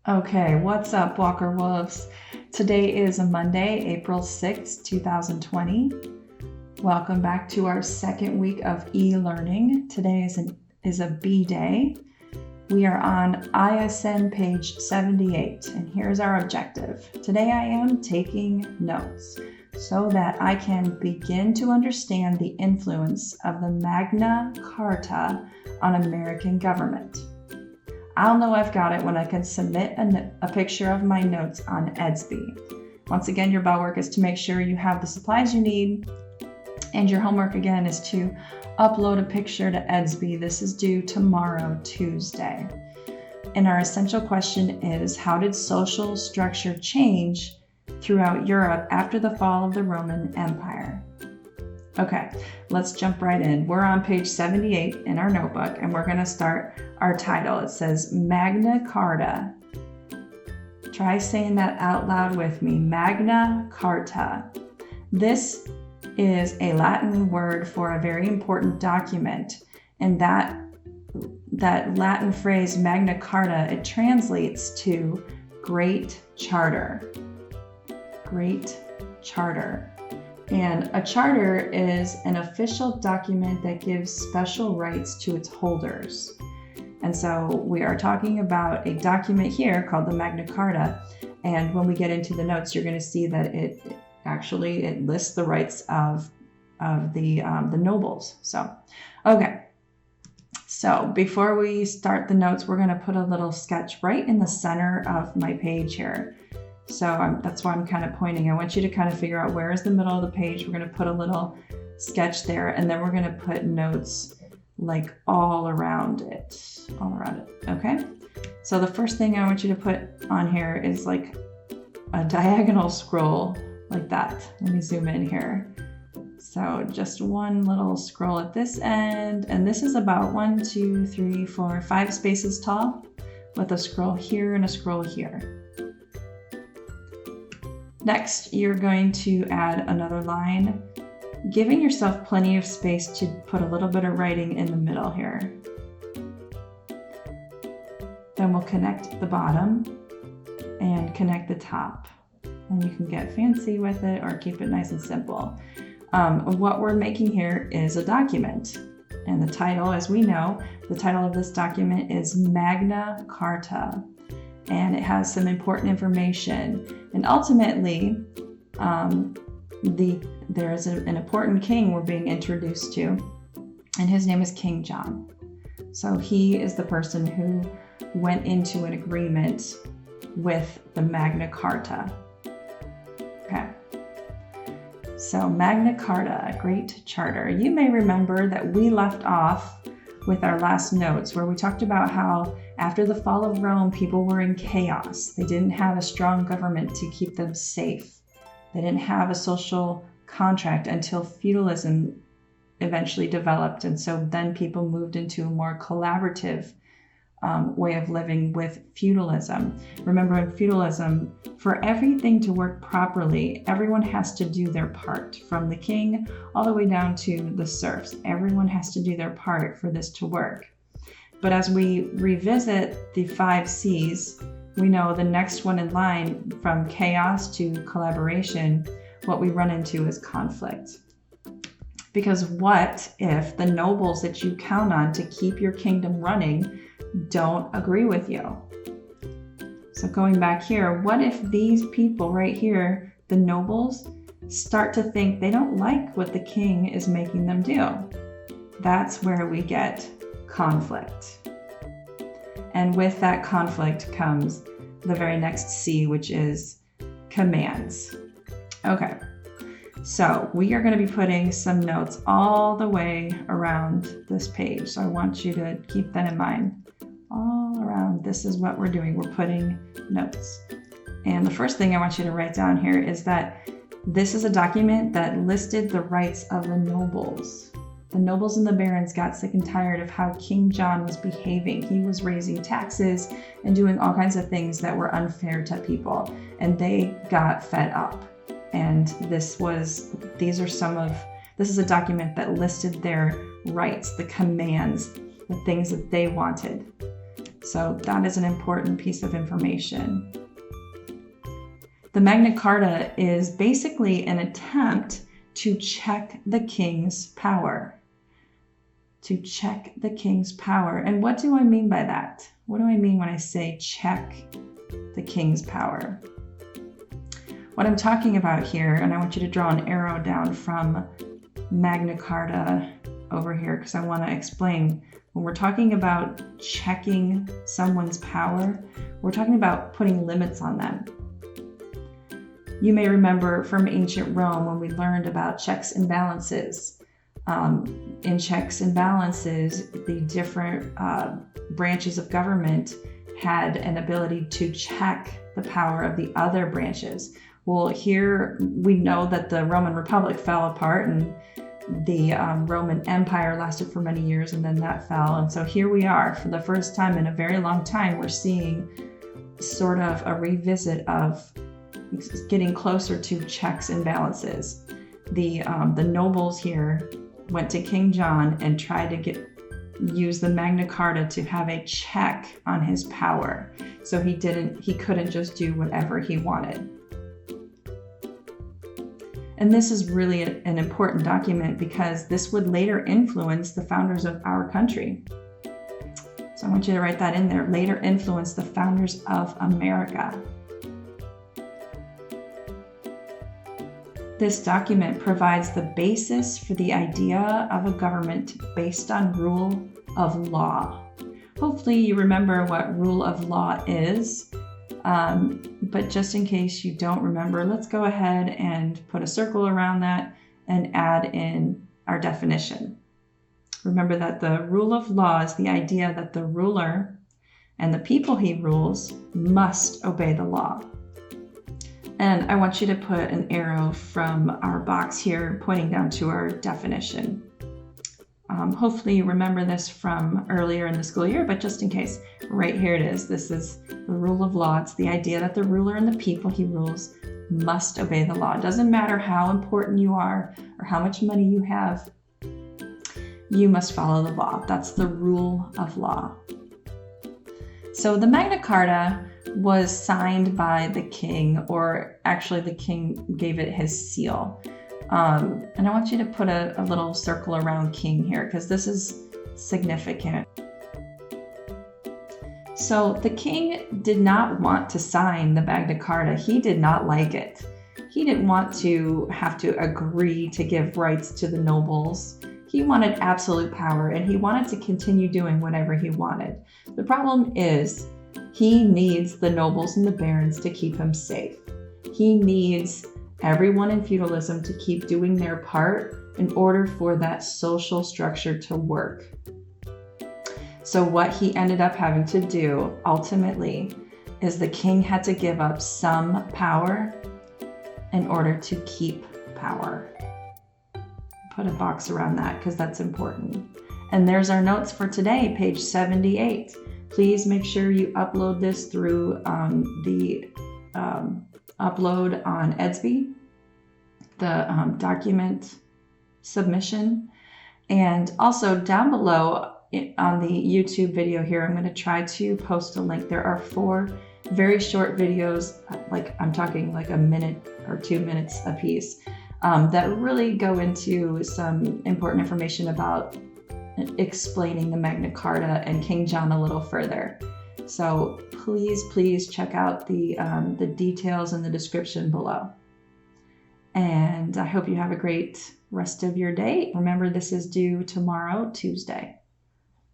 Okay, what's up, Walker Wolves? Today is Monday, April 6, 2020. Welcome back to our second week of e-learning. Today is a B day. We are on ISN page 78, and here's our objective. Today I am taking notes so that I can begin to understand the influence of the Magna Carta on American government. I'll know I've got it when I can submit a picture of my notes on Edsby. Once again, your bell work is to make sure you have the supplies you need, and your homework again is to upload a picture to Edsby. This is due tomorrow, Tuesday. And our essential question is, how did social structure change throughout Europe after the fall of the Roman Empire? Okay, let's jump right in. We're on page 78 in our notebook, and we're going to start our title. It says Magna Carta. Try saying that out loud with me. Magna Carta. This is a Latin word for a very important document, and that Latin phrase Magna Carta, it translates to Great Charter. Great Charter. And a charter is an official document that gives special rights to its holders. And so we are talking about a document here called the Magna Carta. And when we get into the notes, you're going to see that it lists the rights of the nobles. So, okay. So before we start the notes, we're going to put a little sketch right in the center of my page here. So that's why I'm kind of pointing. I want you to kind of figure out where is the middle of the page. We're going to put a little sketch there, and then we're going to put notes like all around it. Okay? So the first thing I want you to put on here is like a diagonal scroll like that. Let me zoom in here. So just one little scroll at this end, and this is about 5 spaces tall with a scroll here and a scroll here. Next, you're going to add another line, giving yourself plenty of space to put a little bit of writing in the middle here. Then we'll connect the bottom and connect the top. And you can get fancy with it or keep it nice and simple. What we're making here is a document. And the title, as we know, the title of this document is Magna Carta. And it has some important information. And ultimately, there is an important king we're being introduced to, and his name is King John. So he is the person who went into an agreement with the Magna Carta. Okay. So Magna Carta, Great Charter. You may remember that we left off with our last notes where we talked about how after the fall of Rome, people were in chaos. They didn't have a strong government to keep them safe. They didn't have a social contract until feudalism eventually developed. And so then people moved into a more collaborative way of living with feudalism. Remember, in feudalism, for everything to work properly, everyone has to do their part, from the king all the way down to the serfs. Everyone has to do their part for this to work. But as we revisit the 5 C's, we know the next one in line, from chaos to collaboration, what we run into is conflict. Because what if the nobles that you count on to keep your kingdom running don't agree with you? So going back here, what if these people right here, the nobles, start to think they don't like what the king is making them do? That's where we get conflict. And with that conflict comes the very next C, which is commands. Okay, so we are going to be putting some notes all the way around this page. So I want you to keep that in mind. All around, this is what we're doing. We're putting notes. And the first thing I want you to write down here is that this is a document that listed the rights of the nobles. The nobles and the barons got sick and tired of how King John was behaving. He was raising taxes and doing all kinds of things that were unfair to people, and they got fed up. And this is a document that listed their rights, the commands, the things that they wanted. So that is an important piece of information. The Magna Carta is basically an attempt to check the king's power. To check the king's power. And what do I mean by that? What do I mean when I say check the king's power? What I'm talking about here, and I want you to draw an arrow down from Magna Carta over here, because I want to explain. When we're talking about checking someone's power, we're talking about putting limits on them. You may remember from ancient Rome when we learned about checks and balances. In checks and balances, the different branches of government had an ability to check the power of the other branches. Well, here we know that the Roman Republic fell apart, and the Roman Empire lasted for many years, and then that fell. And so here we are, for the first time in a very long time, we're seeing sort of a revisit of getting closer to checks and balances. The nobles here went to King John and tried to use the Magna Carta to have a check on his power. So he couldn't just do whatever he wanted. And this is really an important document because this would later influence the founders of our country. So I want you to write that in there. Later influence the founders of America. This document provides the basis for the idea of a government based on rule of law. Hopefully you remember what rule of law is, but just in case you don't remember, let's go ahead and put a circle around that and add in our definition. Remember that the rule of law is the idea that the ruler and the people he rules must obey the law. And I want you to put an arrow from our box here pointing down to our definition. Hopefully you remember this from earlier in the school year, but just in case, right here it is. This is the rule of law. It's the idea that the ruler and the people he rules must obey the law. It doesn't matter how important you are or how much money you have, you must follow the law. That's the rule of law. So the Magna Carta was signed by the king, or actually the king gave it his seal. And I want you to put a little circle around king here because this is significant. So the king did not want to sign the Magna Carta. He did not like it. He didn't want to have to agree to give rights to the nobles. He wanted absolute power, and he wanted to continue doing whatever he wanted. The problem is he needs the nobles and the barons to keep him safe. He needs everyone in feudalism to keep doing their part in order for that social structure to work. So what he ended up having to do ultimately is the king had to give up some power in order to keep power. Put a box around that because that's important. And there's our notes for today, page 78. Please make sure you upload this through the upload on Edsby, the document submission. And also down below on the YouTube video here, I'm going to try to post a link. There are 4 very short videos, like I'm talking like a minute or 2 minutes a piece, that really go into some important information about explaining the Magna Carta and King John a little further. So please check out the details in the description below. And I hope you have a great rest of your day. Remember, this is due tomorrow, Tuesday.